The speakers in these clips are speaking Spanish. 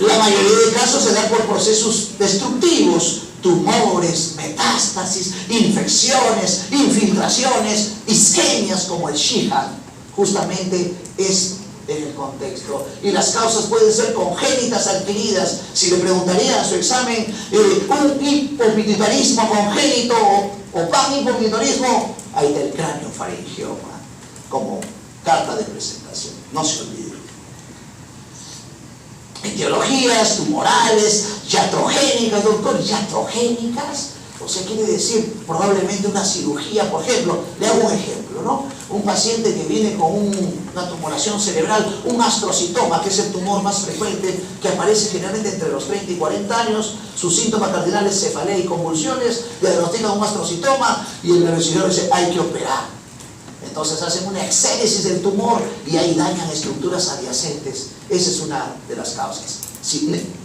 La mayoría de casos se da por procesos destructivos, tumores, metástasis, infecciones, infiltraciones, isquemias como el Sheehan. Justamente es en el contexto. Y las causas pueden ser congénitas, adquiridas. Si le preguntaría a su examen, un hipopituitarismo congénito o panhipopituitarismo, ahí está el craniofaringioma como carta de presentación. No se olvide. Etiologías tumorales, iatrogénicas, doctor, iatrogénicas, o sea, quiere decir probablemente una cirugía, por ejemplo, le hago un ejemplo, ¿no? Un paciente que viene con una tumoración cerebral, un astrocitoma, que es el tumor más frecuente, que aparece generalmente entre los 30 y 40 años, sus síntomas cardinales, cefalea y convulsiones, diagnostican un astrocitoma y el neurocirujano dice, hay que operar. Entonces hacen una exégesis del tumor y ahí dañan estructuras adyacentes. Esa es una de las causas.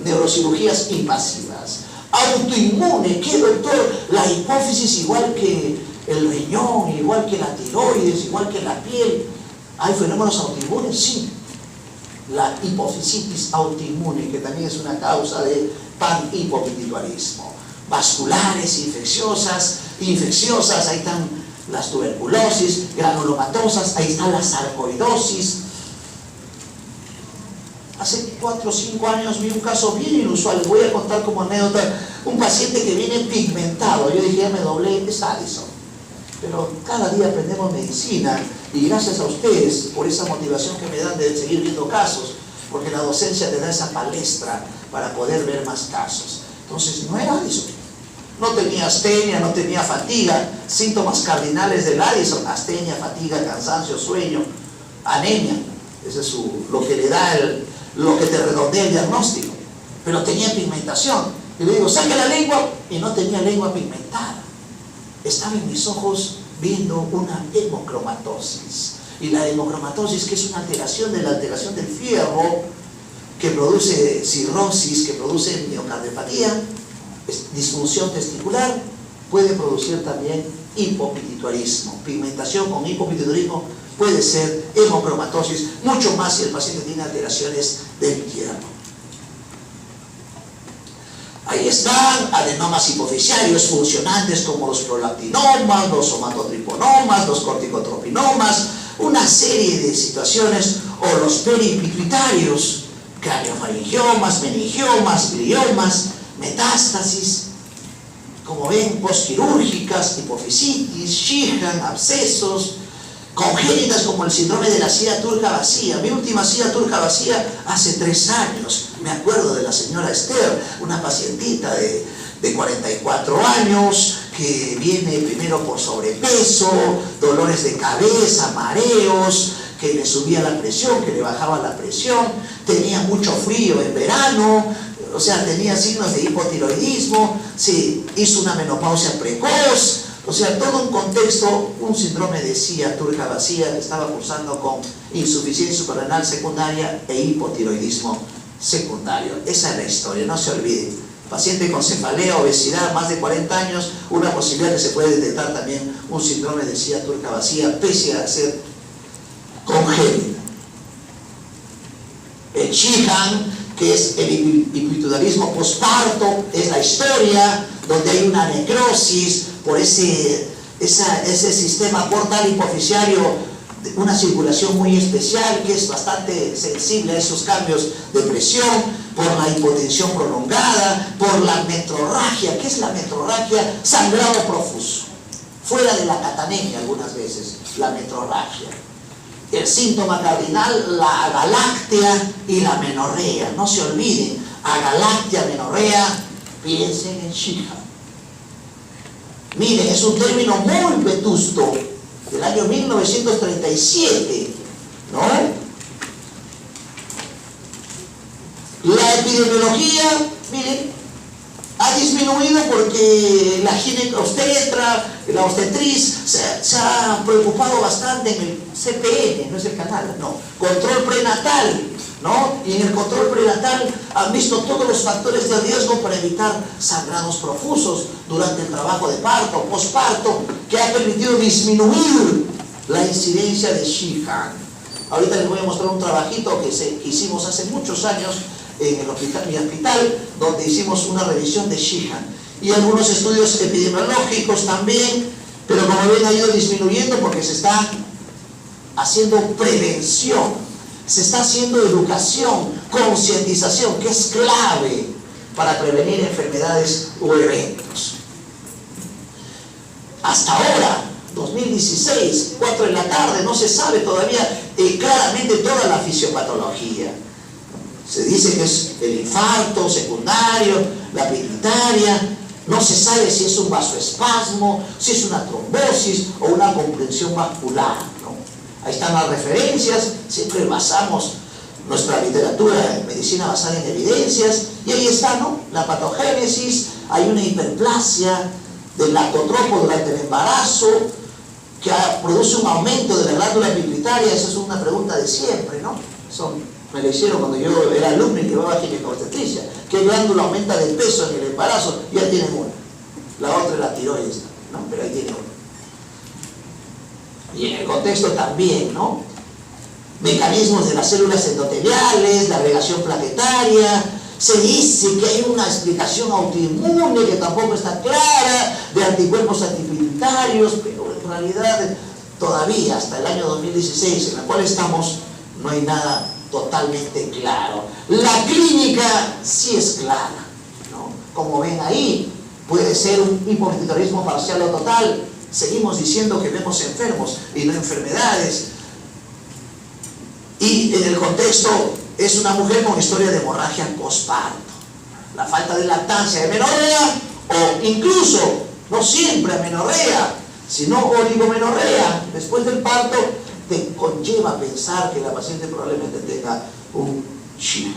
Neurocirugías invasivas. Autoinmune, ¿qué, doctor? La hipófisis igual que el riñón, igual que la tiroides, igual que la piel. ¿Hay fenómenos autoinmunes? Sí. La hipofisitis autoinmune, que también es una causa de panhipopituitarismo. Vasculares, infecciosas, ahí están las tuberculosis, granulomatosas, ahí está la sarcoidosis. Hace 4 o 5 años vi un caso bien inusual, les voy a contar como anécdota, un paciente que viene pigmentado. Yo dije, ya me doblé, es Addison. Pero cada día aprendemos medicina y gracias a ustedes por esa motivación que me dan de seguir viendo casos, porque la docencia te da esa palestra para poder ver más casos. Entonces, no era Addison. No tenía astenia, no tenía fatiga, síntomas cardinales del Addison, astenia, fatiga, cansancio, sueño, anemia. Ese es lo que le da lo que te redondea el diagnóstico. Pero tenía pigmentación. Y le digo, saque la lengua, y no tenía lengua pigmentada. Estaba en mis ojos viendo una hemocromatosis. Y la hemocromatosis, que es una alteración de la alteración del fierro, que produce cirrosis, que produce miocardiopatía, disfunción testicular, puede producir también hipopituitarismo. Pigmentación con hipopituitarismo puede ser hemocromatosis, mucho más si el paciente tiene alteraciones del hierro. Ahí están adenomas hipofisiarios funcionantes como los prolactinomas, los somatotriponomas, los corticotropinomas, una serie de situaciones, o los peripituitarios, craniofaringiomas, meningiomas, gliomas, metástasis, como ven, postquirúrgicas, hipofisitis, Sheehan, abscesos, congénitas como el síndrome de la silla turca vacía. Mi última silla turca vacía hace 3 años. Me acuerdo de la señora Esther, una pacientita de 44 años, que viene primero por sobrepeso, dolores de cabeza, mareos, que le subía la presión, que le bajaba la presión, tenía mucho frío en verano, o sea, tenía signos de hipotiroidismo, se hizo una menopausia precoz, o sea, todo un contexto, un síndrome de silla turca vacía que estaba cursando con insuficiencia suprarrenal secundaria e hipotiroidismo secundario. Esa es la historia, no se olvide. Paciente con cefalea, obesidad, más de 40 años, una posibilidad que se puede detectar también un síndrome de silla turca vacía, pese a ser congénito. El Sheehan, que es el hipopituitarismo posparto, es la historia donde hay una necrosis por ese sistema portal hipofisiario, una circulación muy especial que es bastante sensible a esos cambios de presión, por la hipotensión prolongada, por la metrorragia. ¿Qué es la metrorragia? Sangrado profuso, fuera de la catanemia algunas veces, la metrorragia. El síntoma cardinal, la agalactia y la menorrea. No se olviden, agalactia, menorrea, piensen en Sheehan. Miren, es un término muy vetusto, del año 1937, ¿no? La epidemiología, miren, ha disminuido porque la ginecobstetra, la obstetriz se ha preocupado bastante en el CPN, no es el canal, no, control prenatal, ¿no? Y en el control prenatal han visto todos los factores de riesgo para evitar sangrados profusos durante el trabajo de parto, posparto, que ha permitido disminuir la incidencia de Sheehan. Ahorita les voy a mostrar un trabajito que hicimos hace muchos años en mi hospital, donde hicimos una revisión de Sheehan. Y algunos estudios epidemiológicos también, pero como ven ha ido disminuyendo porque se está haciendo prevención, se está haciendo educación, concientización, que es clave para prevenir enfermedades o eventos. Hasta ahora, 2016, 4 de la tarde, no se sabe todavía claramente toda la fisiopatología. Se dice que es el infarto secundario, la pituitaria, no se sabe si es un vasoespasmo, si es una trombosis o una comprensión vascular, ¿no? Ahí están las referencias, siempre basamos nuestra literatura en medicina basada en evidencias, y ahí está, ¿no? La patogénesis, hay una hiperplasia del lactotropo durante el embarazo, que produce un aumento de la glándula pituitaria. Esa es una pregunta de siempre, ¿no? Me lo hicieron cuando yo era alumno y llevaba ginecobstetricia. ¿Qué glándula aumenta de peso en el embarazo? Ya tienen una. La otra es la tiroides, ¿no? Pero ahí tiene una. Y en el contexto también, ¿no? Mecanismos de las células endoteliales, la agregación plaquetaria. Se dice que hay una explicación autoinmune que tampoco está clara, de anticuerpos antipituitarios, pero en realidad todavía hasta el año 2016, en el cual estamos, no hay nada totalmente claro. La clínica sí es clara, ¿no? Como ven ahí, puede ser un hipopituitarismo parcial o total. Seguimos diciendo que vemos enfermos y no enfermedades. Y en el contexto es una mujer con historia de hemorragia postparto, la falta de lactancia, amenorrea, o incluso, no siempre amenorrea, sino oligomenorrea después del parto, te conlleva a pensar que la paciente probablemente tenga un Sheehan.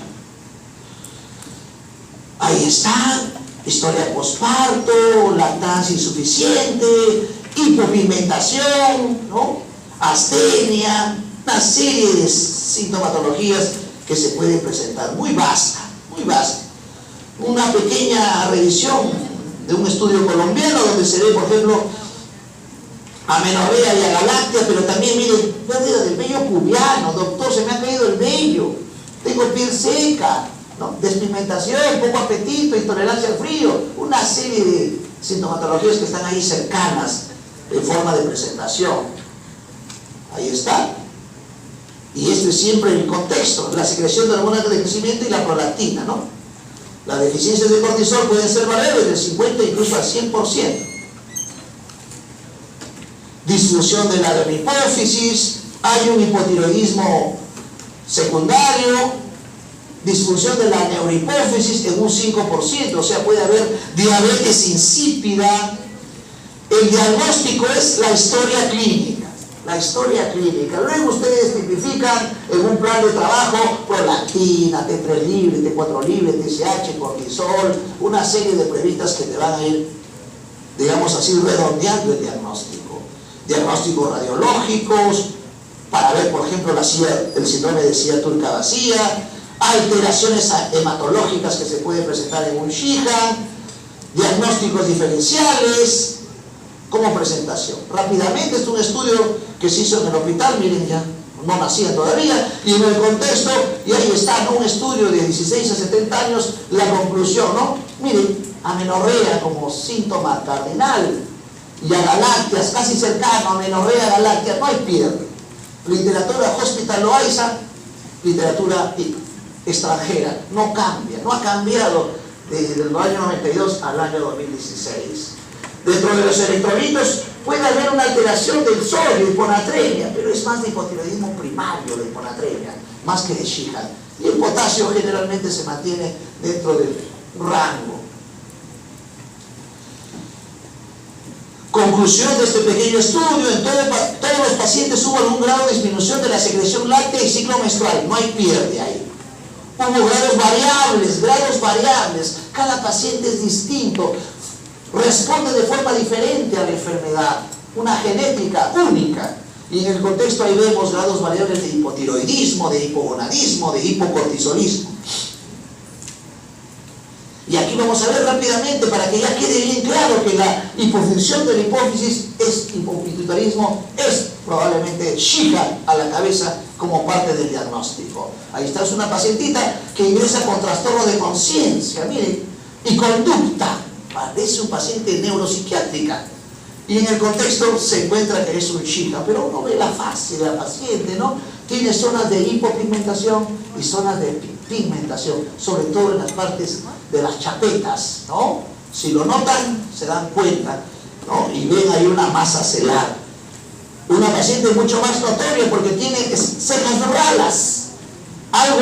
Ahí está, historia postparto, lactancia insuficiente, hipopigmentación, ¿no? Astenia, una serie de sintomatologías que se pueden presentar, muy vasta, muy vasta. Una pequeña revisión de un estudio colombiano donde se ve, por ejemplo, amenorrea y agaláctea, pero también, miren, pérdida del vello pubiano. Doctor, se me ha caído el vello, tengo piel seca, ¿no? Despigmentación, poco apetito, intolerancia al frío, una serie de sintomatologías que están ahí cercanas en forma de presentación. Ahí está. Y esto es siempre el contexto, la secreción de hormonas de crecimiento y la prolactina, ¿no? Las deficiencias de cortisol pueden ser variables del 50 incluso al 100%. Disfunción de la hipófisis, hay un hipotiroidismo secundario, disfunción de la neurohipófisis en un 5%, o sea, puede haber diabetes insípida. El diagnóstico es la historia clínica. La historia clínica. Luego ustedes tipifican en un plan de trabajo prolactina, T3 libre, T4 libre, TSH, cortisol, una serie de pruebitas que te van a ir, digamos así, redondeando el diagnóstico. Diagnósticos radiológicos, para ver, por ejemplo, el síndrome de silla turca vacía, alteraciones hematológicas que se pueden presentar en un Sheehan, diagnósticos diferenciales, como presentación. Rápidamente, es un estudio que se hizo en el hospital, miren, ya no nacía todavía, y en el contexto, y ahí está, ¿no? Un estudio de 16 a 70 años, la conclusión, ¿no? Miren, amenorrea como síntoma cardinal, y agalácteas casi cercano, amenorrea, agaláctea, no hay pierde. Literatura Hospital Loaiza, literatura extranjera, no cambia, no ha cambiado desde el año 92 al año 2016. Dentro de los electrolitos puede haber una alteración del sodio, hiponatremia, pero es más de hipotiroidismo primario la hiponatremia, más que de Sheehan. Y el potasio generalmente se mantiene dentro del rango. Conclusión de este pequeño estudio: en todos los pacientes hubo algún grado de disminución de la secreción láctea y ciclo menstrual, no hay pierde ahí. Hubo grados variables, cada paciente es distinto, responde de forma diferente a la enfermedad, una genética única. Y en el contexto ahí vemos grados variables de hipotiroidismo, de hipogonadismo, de hipocortisolismo. Y aquí vamos a ver rápidamente para que ya quede bien claro que la hipofunción de la hipófisis es hipopituitarismo, es probablemente Sheehan a la cabeza como parte del diagnóstico. Ahí está, es una pacientita que ingresa con trastorno de conciencia, miren, y conducta. Parece un paciente neuropsiquiátrica. Y en el contexto se encuentra que es un chica, pero uno ve la fase de la paciente, ¿no? Tiene zonas de hipopigmentación y zonas de pigmentación, sobre todo en las partes de las chapetas, ¿no? Si lo notan, se dan cuenta, ¿no? Y ven ahí una masa celar. Una paciente mucho más notoria porque tiene cejas ralas, algo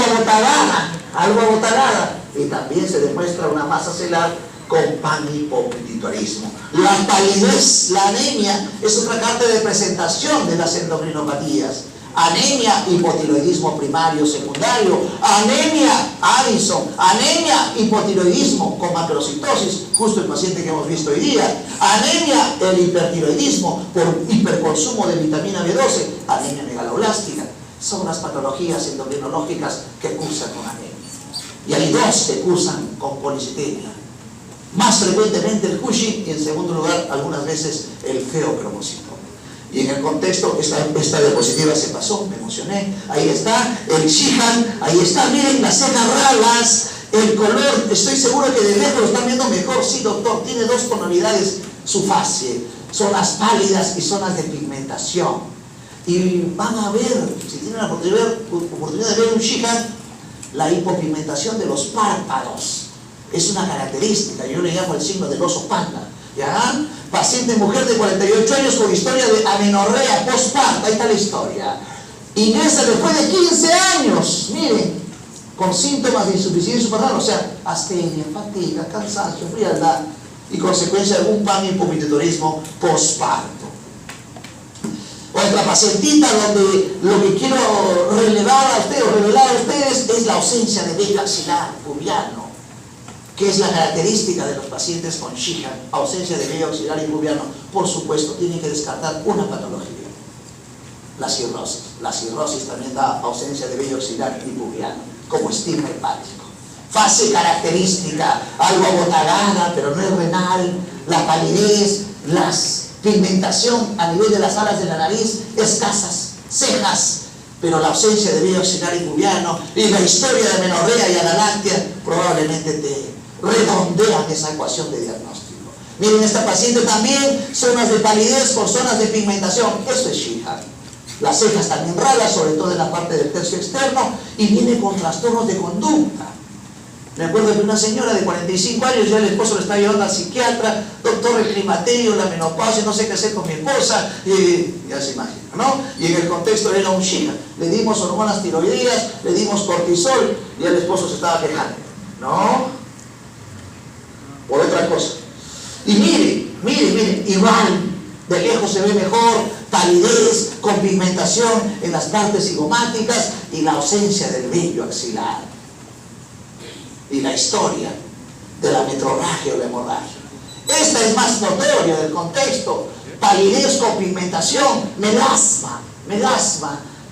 abotargada, y también se demuestra una masa celar con panhipopituitarismo. La palidez, la anemia, es otra carta de presentación de las endocrinopatías. Anemia, hipotiroidismo primario, secundario, anemia, Addison, anemia, hipotiroidismo con macrocitosis, justo el paciente que hemos visto hoy día, anemia, el hipertiroidismo por hiperconsumo de vitamina B12, anemia megaloblástica. Son las patologías endocrinológicas que cursan con anemia. Y hay dos que cursan con policitemia. Más frecuentemente el Cushing y en segundo lugar algunas veces el feocromocitoma. Y en el contexto, esta diapositiva se pasó, me emocioné. Ahí está el Sheehan, ahí está, miren las cejas ralas, el color, estoy seguro que de lejos lo están viendo mejor. Sí, doctor, tiene dos tonalidades su fase, zonas pálidas y zonas de pigmentación. Y van a ver, si tienen la oportunidad de ver un Sheehan, la hipopigmentación de los párpados. Es una característica, yo le llamo el signo del oso panda. ¿Ya? Paciente mujer de 48 años con historia de amenorrea postparto, ahí está la historia. Ingresa después de 15 años, miren, con síntomas de insuficiencia suprarrenal, o sea, astenia, fatiga, cansancio, frialdad y consecuencia de un panhipopituitarismo postparto. Otra pacientita donde lo que quiero revelar a ustedes es la ausencia de vello axilar pubiano, que es la característica de los pacientes con Sheehan, ausencia de vello axilar y pubiano. Por supuesto, tienen que descartar una patología, la cirrosis. La cirrosis también da ausencia de vello axilar y pubiano, como estigma hepático. Fase característica, algo abotargada, pero no es renal, la palidez, la pigmentación a nivel de las alas de la nariz, escasas, cejas, pero la ausencia de vello axilar y pubiano y la historia de amenorrea y adalactia probablemente te redondean esa ecuación de diagnóstico. Miren, esta paciente también, zonas de palidez con zonas de pigmentación, eso es Sheehan. Las cejas también raras, sobre todo en la parte del tercio externo, y viene con trastornos de conducta. Me acuerdo de una señora de 45 años, ya el esposo le está llevando al psiquiatra, doctor, el climaterio, la menopausia, no sé qué hacer con mi esposa, y ya se imagina, ¿no? Y en el contexto era un Sheehan. Le dimos hormonas tiroideas, le dimos cortisol, y el esposo se estaba quejando, ¿no? Por otra cosa. Y miren, igual, de lejos se ve mejor, palidez, con pigmentación en las partes cigomáticas y la ausencia del vello axilar. Y la historia de la metrorragia o la hemorragia. Esta es más notoria del contexto. Palidez con pigmentación, melasma.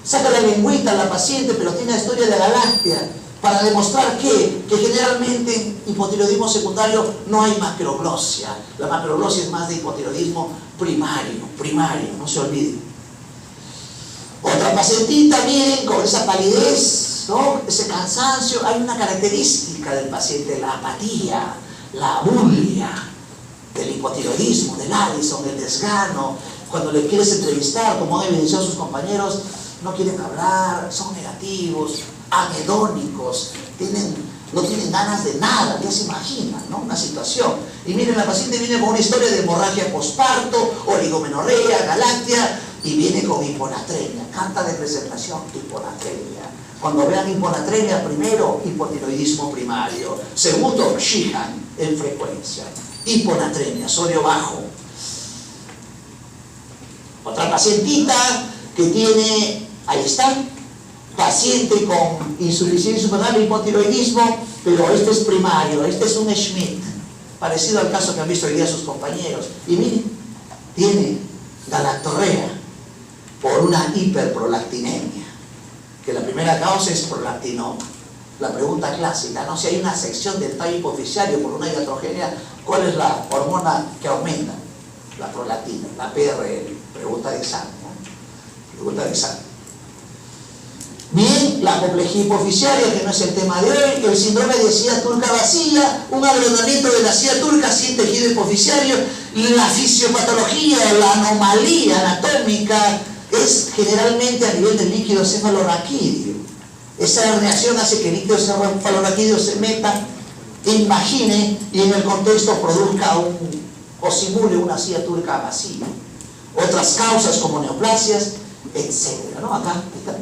Saca la lengüita a la paciente, pero tiene la historia de galáctea, para demostrar que generalmente en hipotiroidismo secundario no hay macroglosia. La macroglosia es más de hipotiroidismo primario, no se olviden. Otra pacientita, miren, con esa palidez, ¿no? Ese cansancio. Hay una característica del paciente, la apatía, la abulia, del hipotiroidismo, del Addison, del desgano. Cuando le quieres entrevistar, como han evidenciado sus compañeros, no quieren hablar, son negativos, anhedónicos, no tienen ganas de nada, ya se imaginan, ¿no? Una situación. Y miren, la paciente viene con una historia de hemorragia postparto, oligomenorrea, galáctea, y viene con hiponatremia, carta de presentación, hiponatremia. Cuando vean hiponatremia, primero, hipotiroidismo primario. Segundo, Sheehan en frecuencia. Hiponatremia, sodio bajo. Otra pacientita que tiene, ahí está, paciente con insuficiencia suprarrenal e hipotiroidismo, pero este es primario, este es un Schmidt, parecido al caso que han visto hoy día sus compañeros. Y miren, tiene galactorrea por una hiperprolactinemia, que la primera causa es prolactinoma. La pregunta clásica, ¿no? Si hay una sección del tallo hipoficiario por una iatrogenia, ¿cuál es la hormona que aumenta? La prolactina, la PRL. Pregunta de examen, ¿no? Pregunta de examen. Bien, la apoplejía hipoficiaria, que no es el tema de hoy, el síndrome de silla turca vacía, un agrandamiento de la silla turca sin tejido hipoficiario, la fisiopatología, la anomalía anatómica es generalmente a nivel del líquido cefalorraquídeo. Esa reacción hace que el líquido cefalorraquídeo se meta, imagine y en el contexto produzca o simule una silla turca vacía. Otras causas como neoplasias, etc. ¿No? Acá está.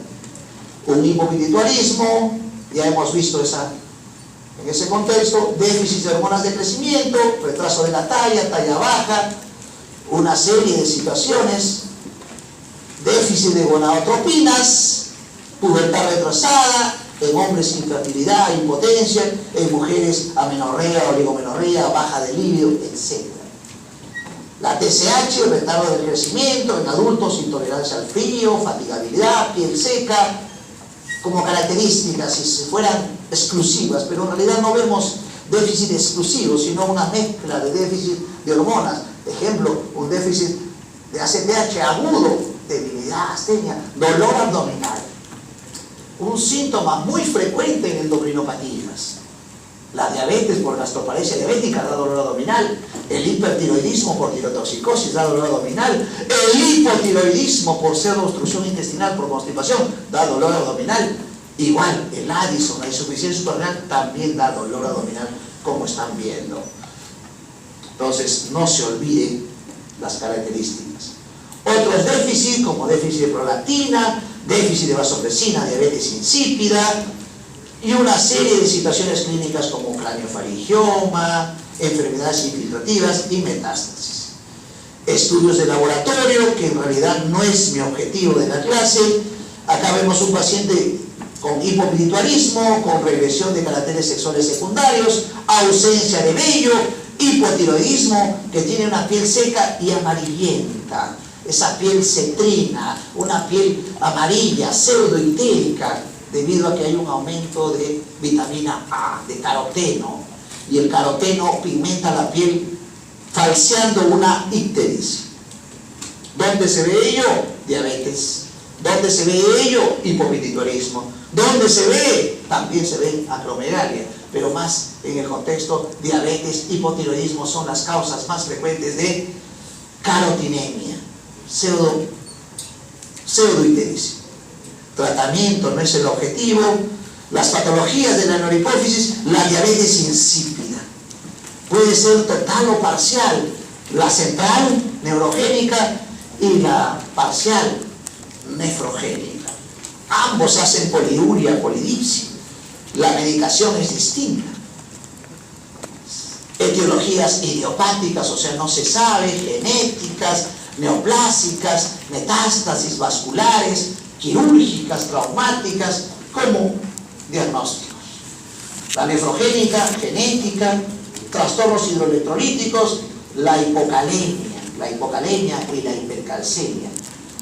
Un hipopituitarismo, ya hemos visto en ese contexto, déficit de hormonas de crecimiento, retraso de la talla baja, una serie de situaciones, déficit de gonadotropinas, pubertad retrasada, en hombres infertilidad, impotencia, en mujeres amenorrea, oligomenorrea, baja de libido, etc. La TSH, retardo del crecimiento, en adultos intolerancia al frío, fatigabilidad, piel seca, como características, si fueran exclusivas, pero en realidad no vemos déficit exclusivo, sino una mezcla de déficit de hormonas. Ejemplo, un déficit de ACTH agudo, debilidad, astenia, dolor abdominal. Un síntoma muy frecuente en endocrinopatías. La diabetes por gastroparesia diabética da dolor abdominal, el hipertiroidismo por tirotoxicosis da dolor abdominal, el hipotiroidismo por pseudoobstrucción intestinal por constipación da dolor abdominal, igual el Addison, la insuficiencia suprarrenal también da dolor abdominal, como están viendo. Entonces no se olviden las características. Otros déficits como déficit de prolactina, déficit de vasopresina, diabetes insípida, y una serie de situaciones clínicas como craniofaringioma, enfermedades infiltrativas y metástasis. Estudios de laboratorio, que en realidad no es mi objetivo de la clase. Acá vemos un paciente con hipopituitarismo, con regresión de caracteres sexuales secundarios, ausencia de vello, hipotiroidismo, que tiene una piel seca y amarillenta, esa piel cetrina, una piel amarilla, pseudoitérica, debido a que hay un aumento de vitamina A, de caroteno, y el caroteno pigmenta la piel falseando una ictericia. ¿Dónde se ve ello? Diabetes. ¿Dónde se ve ello? Hipopituitarismo. ¿Dónde se ve? También se ve acromegalia, pero más en el contexto diabetes, hipotiroidismo son las causas más frecuentes de carotinemia, pseudoictericia. Tratamiento no es el objetivo. Las patologías de la neurohipófisis, la diabetes insípida. Puede ser total o parcial. La central, neurogénica, y la parcial, nefrogénica. Ambos hacen poliuria, polidipsia. La medicación es distinta. Etiologías idiopáticas, o sea, no se sabe, genéticas, neoplásicas, metástasis vasculares, quirúrgicas, traumáticas, como diagnósticos. La nefrogénica, genética, trastornos hidroelectrolíticos, la hipocalemia y la hipercalcemia.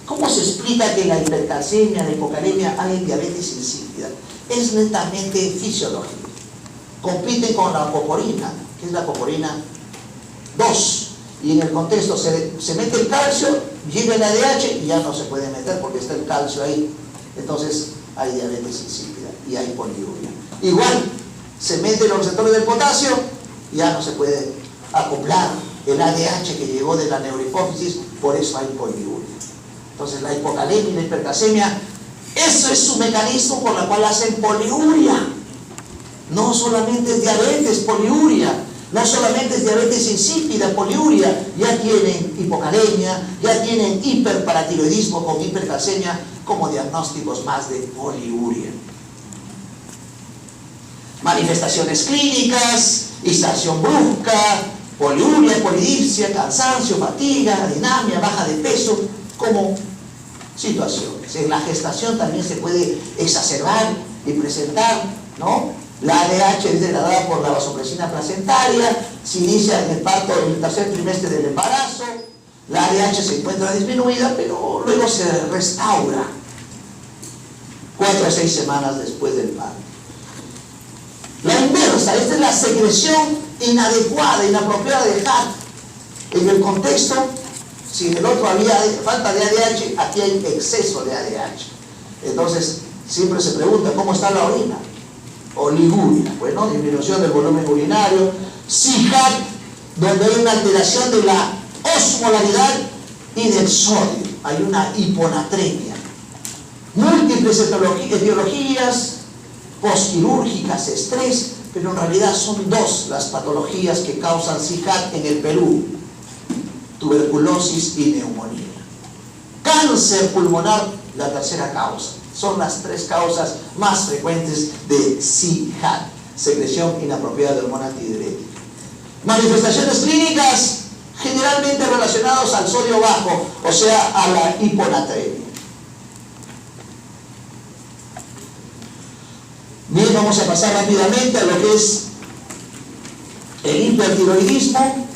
¿Cómo se explica que la hipercalcemia, la hipocalemia hay en diabetes insípida? Es netamente fisiológico. Compite con la coporina, que es la coporina 2, y en el contexto se mete el calcio, llega el ADH y ya no se puede meter porque está el calcio ahí. Entonces hay diabetes insípida y hay poliuria. Igual se mete los receptores del potasio, ya no se puede acoplar el ADH que llegó de la neurohipófisis, por eso hay poliuria. Entonces la hipocalemia y la hipercalcemia, eso es su mecanismo por el cual hacen poliuria. No solamente es diabetes, poliuria. No solamente es diabetes insípida, poliuria, ya tienen hipocalemia, ya tienen hiperparatiroidismo con hipercalcemia como diagnósticos más de poliuria. Manifestaciones clínicas, histación brusca, poliuria, polidipsia, cansancio, fatiga, adinamia, baja de peso, como situaciones. En la gestación también se puede exacerbar y presentar, ¿no? La ADH es degradada por la vasopresina placentaria, se inicia en el parto del tercer trimestre del embarazo, la ADH se encuentra disminuida, pero luego se restaura 4 a 6 semanas después del parto. La inversa, esta es la secreción inadecuada, inapropiada de HAT. En el contexto, si en el otro había falta de ADH, aquí hay exceso de ADH. Entonces, Siempre se pregunta cómo está la orina. Oliguria, bueno, disminución del volumen urinario. SIHAT, donde hay una alteración de la osmolaridad y del sodio. Hay una hiponatremia. Múltiples etiologías postquirúrgicas, estrés, pero en realidad son dos las patologías que causan SIHAT en el Perú: tuberculosis y neumonía. Cáncer pulmonar, la tercera causa. Son las tres causas más frecuentes de SIHAT, secreción inapropiada de hormona antidiurética. Manifestaciones clínicas generalmente relacionadas al sodio bajo, o sea, a la hiponatremia. Bien, vamos a pasar rápidamente a lo que es el hipertiroidismo.